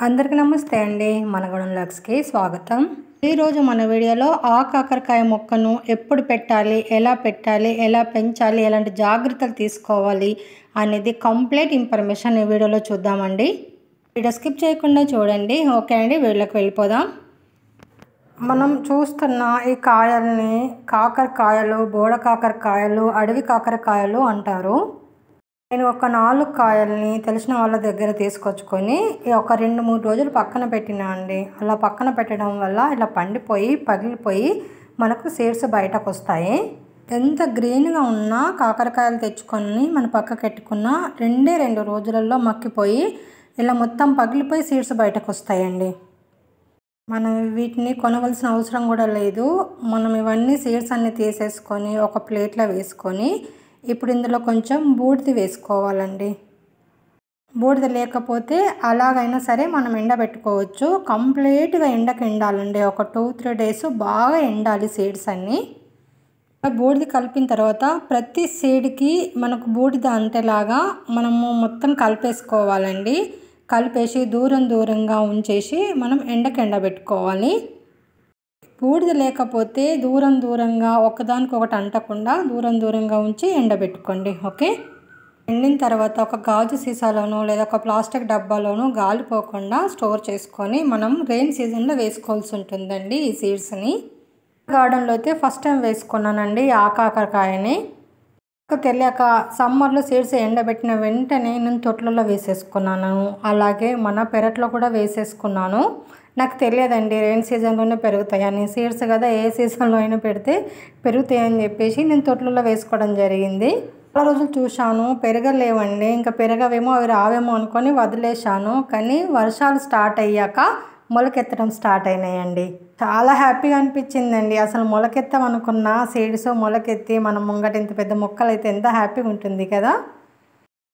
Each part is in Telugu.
అందరికీ నమస్తే అండి. మనగడం లక్స్కి స్వాగతం. ఈరోజు మన వీడియోలో కాకరకాయ మొక్కను ఎప్పుడు పెట్టాలి, ఎలా పెంచాలి, ఎలాంటి జాగ్రత్తలు తీసుకోవాలి అనేది కంప్లీట్ ఇన్ఫర్మేషన్ ఈ వీడియోలో చూద్దామండి. వీడియో స్కిప్ చేయకుండా చూడండి. ఓకే అండి, వీడియోలోకి వెళ్ళిపోదాం. మనం చూస్తున్న ఈ కాయల్ని కాకరకాయలు, బోడ కాకరకాయలు, అడవి కాకరకాయలు అంటారు. నేను ఒక 4 కాయల్ని తెలిసిన వాళ్ళ దగ్గర తీసుకొచ్చుకొని ఒక 2-3 రోజులు పక్కన పెట్టినా అండి. అలా పక్కన పెట్టడం వల్ల ఇలా పండిపోయి పగిలిపోయి మనకు సీడ్స్ బయటకు వస్తాయి. ఎంత గ్రీన్గా ఉన్నా కాకరకాయలు తెచ్చుకొని మన పక్కకు పెట్టుకున్న 2 రోజులలో మక్కిపోయి ఇలా మొత్తం పగిలిపోయి సీడ్స్ బయటకు వస్తాయండి. మనం వీటిని కొనవలసిన అవసరం కూడా లేదు. మనం ఇవన్నీ సీడ్స్ అన్నీ తీసేసుకొని ఒక ప్లేట్లో వేసుకొని ఇప్పుడు ఇందులో కొంచెం బూడిద వేసుకోవాలండి. బూడిద లేకపోతే అలాగైనా సరే మనం ఎండబెట్టుకోవచ్చు. కంప్లీట్గా ఎండకు ఎండాలండి. ఒక 2-3 డేస్ బాగా ఎండాలి సీడ్స్ అన్నీ. బూడిద కలిపిన తర్వాత ప్రతి సీడ్కి మనకు బూడిద అంటేలాగా మనము మొత్తం కలిపేసుకోవాలండి. కలిపేసి దూరంగా ఉంచేసి మనం ఎండకు ఎండబెట్టుకోవాలి. బూడిద లేకపోతే దూరంగా ఒకదానికొకటి అంటకుండా దూరంగా ఉంచి ఎండబెట్టుకోండి. ఓకే, ఎండిన తర్వాత ఒక గాజు సీసాలోనో లేదా ఒక ప్లాస్టిక్ డబ్బాలోనో గాలిపోకుండా స్టోర్ చేసుకొని మనం రెయిన్ సీజన్లో వేసుకోవాల్సి ఉంటుందండి. ఈ సీడ్స్ని గార్డెన్లో అయితే ఫస్ట్ టైం వేసుకున్నానండి కాకరకాయని. తెలియక సమ్మర్లో సీడ్స్ ఎండబెట్టిన వెంటనే నేను తొట్లలో వేసేసుకున్నాను. అలాగే మన పెరట్లో కూడా వేసేసుకున్నాను. నాకు తెలియదండి రెయిన్ సీజన్లోనే పెరుగుతాయని. సీడ్స్ కదా, ఏ సీజన్లో అయినా పెడితే పెరుగుతాయని చెప్పేసి నేను తొట్లలో వేసుకోవడం జరిగింది. చాలా రోజులు చూశాను, పెరగలేవండి. ఇంకా పెరగవేమో అవి రావేమో అనుకొని వదిలేశాను. కానీ వర్షాలు స్టార్ట్ అయ్యాక మొలకెత్తడం స్టార్ట్ అయినాయండి. చాలా హ్యాపీగా అనిపించిందండి. అసలు మొలకెత్తామనుకున్న సీడ్స్ మొలకెత్తి మనం ముంగట ఇంత పెద్ద మొక్కలు అయితే ఎంత హ్యాపీగా ఉంటుంది కదా.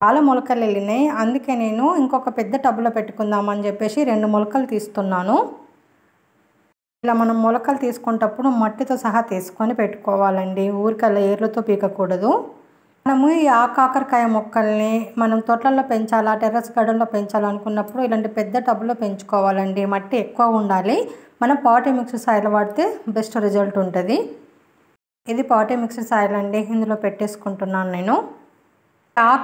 చాలా మొలకలు వెళ్ళినాయి. అందుకే నేను ఇంకొక పెద్ద టబ్లో పెట్టుకుందామని చెప్పేసి 2 మొలకలు తీస్తున్నాను. ఇలా మనం మొలకలు తీసుకునేటప్పుడు మట్టితో సహా తీసుకొని పెట్టుకోవాలండి. ఊరికల్లా ఏర్లతో పీకకూడదు. మనము ఈ కాకరకాయ మొక్కల్ని మనం తోటలలో పెంచాలా, టెర్రస్ గార్డెన్లో పెంచాలనుకున్నప్పుడు ఇలాంటి పెద్ద టబ్లో పెంచుకోవాలండి. మట్టి ఎక్కువ ఉండాలి. మనం పాటీ మిక్స్డ్ సాయిల్ వాడితే బెస్ట్ రిజల్ట్ ఉంటుంది. ఇది పాటీ మిక్స్డ్ సాయిల్ అండి. ఇందులో పెట్టేసుకుంటున్నాను నేను.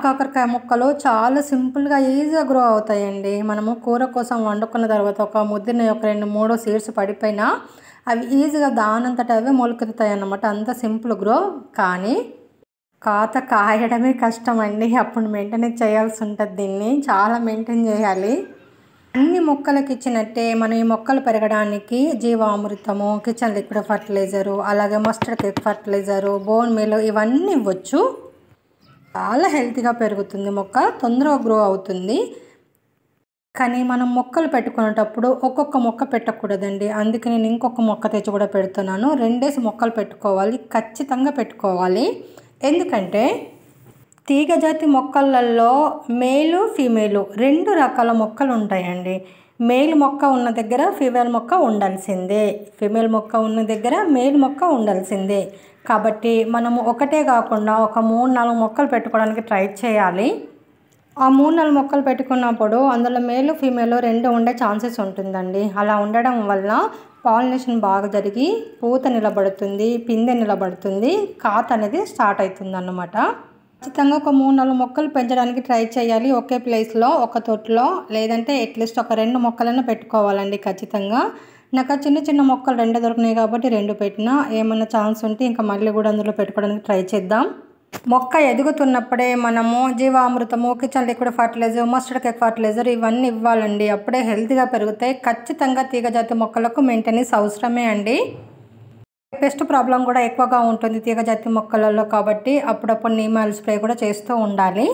కాకరకాయ మొక్కలు చాలా సింపుల్గా ఈజీగా గ్రో అవుతాయండి. మనము కూర కోసం వండుకున్న తర్వాత ఒక ముద్దని ఒక 2-3 సీడ్స్ పడిపోయినా అవి ఈజీగా దానంతట అవి మొలకెత్తుతాయి అన్నమాట. అంత సింపుల్ గ్రో. కానీ కాయడమే కష్టం అండి. అప్పుడు మెయింటైన్ చేయాల్సి ఉంటుంది. దీన్ని చాలా మెయింటైన్ చేయాలి. అన్ని మొక్కలకి ఇచ్చినట్టే మనం ఈ మొక్కలు పెరగడానికి జీవామృతము, కిచెన్ లిక్విడ్ ఫర్టిలైజరు, అలాగే mustard cake fertiliser, bone meal ఇవన్నీ ఇవ్వచ్చు. చాలా హెల్తీగా పెరుగుతుంది మొక్క, తొందరగా గ్రో అవుతుంది. కానీ మనం మొక్కలు పెట్టుకునేటప్పుడు ఒక్కొక్క మొక్క పెట్టకూడదండి. అందుకే నేను ఇంకొక మొక్క తెచ్చి కూడా పెడుతున్నాను. 2 మొక్కలు పెట్టుకోవాలి, ఖచ్చితంగా పెట్టుకోవాలి. ఎందుకంటే తీగజాతి మొక్కలలో మేలు ఫీమేలు 2 రకాల మొక్కలు ఉంటాయండి. మేల్ మొక్క ఉన్న దగ్గర ఫీమేల్ మొక్క ఉండాల్సిందే, ఫీమేల్ మొక్క ఉన్న దగ్గర మేల్ మొక్క ఉండాల్సిందే. కాబట్టి మనము ఒకటే కాకుండా ఒక 3-4 మొక్కలు పెట్టుకోవడానికి ట్రై చేయాలి. ఆ 3-4 మొక్కలు పెట్టుకున్నప్పుడు అందులో మేలు ఫీమేల్ 2 ఉండే ఛాన్సెస్ ఉంటుందండి. అలా ఉండడం వల్ల పాలినేషన్ బాగా జరిగి పూత నిలబడుతుంది, పిందె నిలబడుతుంది, కాత అనేది స్టార్ట్ అవుతుంది అన్నమాట. ఖచ్చితంగా ఒక 3-4 మొక్కలు పెంచడానికి ట్రై చేయాలి. ఒకే ప్లేస్లో ఒక తొట్టులో, లేదంటే అట్లీస్ట్ ఒక 2 మొక్కలైనా పెట్టుకోవాలండి ఖచ్చితంగా. నాకు చిన్న మొక్కలు 2 దొరికినాయి కాబట్టి 2 పెట్టినా. ఏమన్నా ఛాన్స్ ఉంటే ఇంకా మళ్ళీ కూడా అందులో పెట్టుకోవడానికి ట్రై చేద్దాం. మొక్క ఎదుగుతున్నప్పుడే మనము జీవామృతము, kitchen liquid fertiliser, mustard cake fertiliser ఇవన్నీ ఇవ్వాలండి. అప్పుడే హెల్తీగా పెరుగుతాయి. ఖచ్చితంగా తీగజాతి మొక్కలకు మెయింటెనెన్స్ అవసరమే అండి. పెస్ట్ ప్రాబ్లం కూడా ఎక్కువగా ఉంటుంది తీగజాతి మొక్కలలో. కాబట్టి అప్పుడప్పుడు నీమ్ ఆయిల్ స్ప్రే కూడా చేస్తూ ఉండాలి.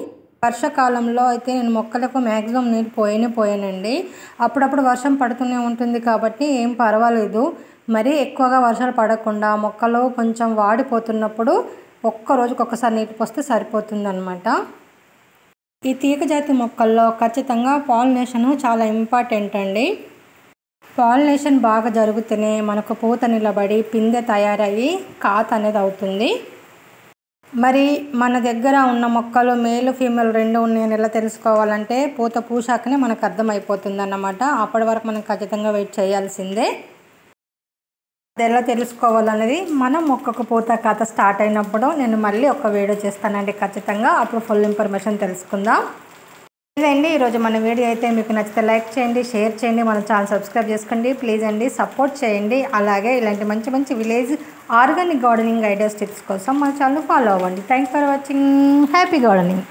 వర్షాకాలంలో అయితే నేను మొక్కలకు మ్యాక్సిమం నీళ్ళు పోయానండి. అప్పుడప్పుడు వర్షం పడుతూనే ఉంటుంది కాబట్టి ఏం పర్వాలేదు. మరీ ఎక్కువగా వర్షాలు పడకుండా మొక్కలు కొంచెం వాడిపోతున్నప్పుడు రోజుకి ఒకసారి నీళ్ళు పోస్తే సరిపోతుంది అన్నమాట. ఈ తీగజాతి మొక్కల్లో ఖచ్చితంగా పాలినేషన్ చాలా ఇంపార్టెంట్ అండి. పాలినేషన్ బాగా జరిగితేనే మనకు పూత నిలబడి పిందె తయారయ్యి కాత అనేది అవుతుంది. మరి మన దగ్గర ఉన్న మొక్కలు మేలు ఫీమేల్ రెండు ఉన్నాయని ఎలా తెలుసుకోవాలంటే పూత పూశాకనే మనకు అర్థమైపోతుంది అన్నమాట. అప్పటి వరకు మనం ఖచ్చితంగా వెయిట్ చేయాల్సిందే. అది ఎలా తెలుసుకోవాలనేది మనం మొక్కకు పూత కథ స్టార్ట్ అయినప్పుడు నేను మళ్ళీ ఒక వీడియో చేస్తానండి ఖచ్చితంగా. అప్పుడు ఫుల్ ఇన్ఫర్మేషన్ తెలుసుకుందాం. ఇదండి ఈరోజు మన వీడియో. అయితే మీకు నచ్చితే లైక్ చేయండి, షేర్ చేయండి, మన ఛానల్ సబ్స్క్రైబ్ చేసుకోండి ప్లీజ్ అండి, సపోర్ట్ చేయండి. అలాగే ఇలాంటి మంచి మంచి village organic gardening ideas tips కోసం మన ఛానల్ ఫాలో అవ్వండి. Thanks for watching. Happy gardening.